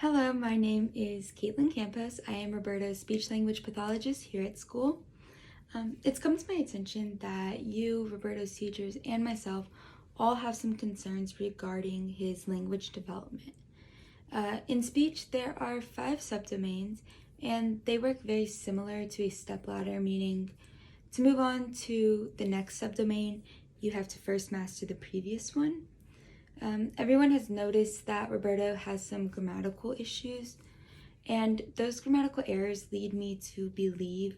Hello, my name is Caitlin Campos. I am Roberto's speech-language pathologist here at school. It's come to my attention that you, Roberto's teachers, and myself all have some concerns regarding his language development. In speech, there are 5 subdomains, and they work very similar to a stepladder, meaning to move on to the next subdomain, you have to first master the previous one. Everyone has noticed that Roberto has some grammatical issues, and those grammatical errors lead me to believe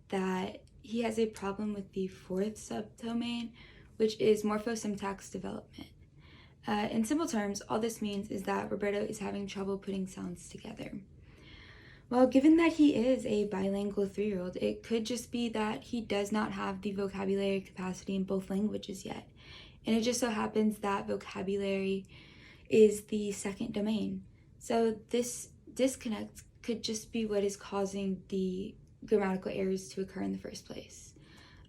that he has a problem with the 4th subdomain, which is morphosyntax development. In simple terms, all this means is that Roberto is having trouble putting sounds together. Well, given that he is a bilingual 3-year-old, it could just be that he does not have the vocabulary capacity in both languages yet. And it just so happens that vocabulary is the 2nd domain. So this disconnect could just be what is causing the grammatical errors to occur in the first place.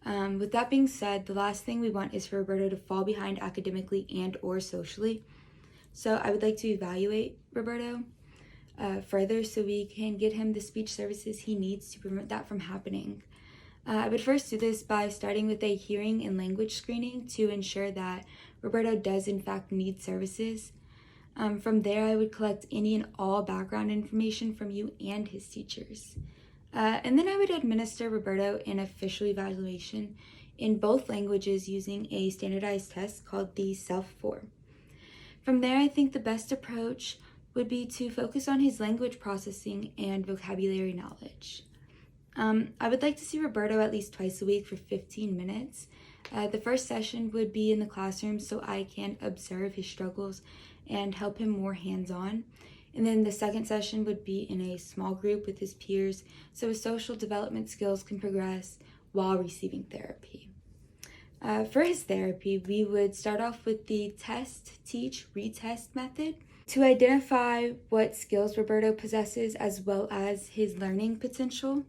With that being said, the last thing we want is for Roberto to fall behind academically and or socially. So I would like to evaluate Roberto further so we can get him the speech services he needs to prevent that from happening. I would first do this by starting with a hearing and language screening to ensure that Roberto does in fact need services. From there, I would collect any and all background information from you and his teachers. And then I would administer Roberto an official evaluation in both languages using a standardized test called the SELF-4. From there, I think the best approach would be to focus on his language processing and vocabulary knowledge. I would like to see Roberto at least twice a week for 15 minutes. The first session would be in the classroom so I can observe his struggles and help him more hands-on. And then the second session would be in a small group with his peers so his social development skills can progress while receiving therapy. For his therapy, we would start off with the test, teach, retest method to identify what skills Roberto possesses as well as his learning potential.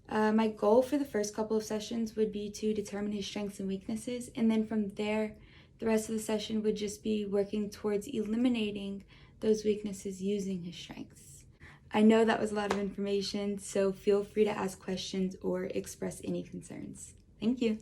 My goal for the first couple of sessions would be to determine his strengths and weaknesses, and then from there, the rest of the session would just be working towards eliminating those weaknesses using his strengths. I know that was a lot of information, so feel free to ask questions or express any concerns. Thank you.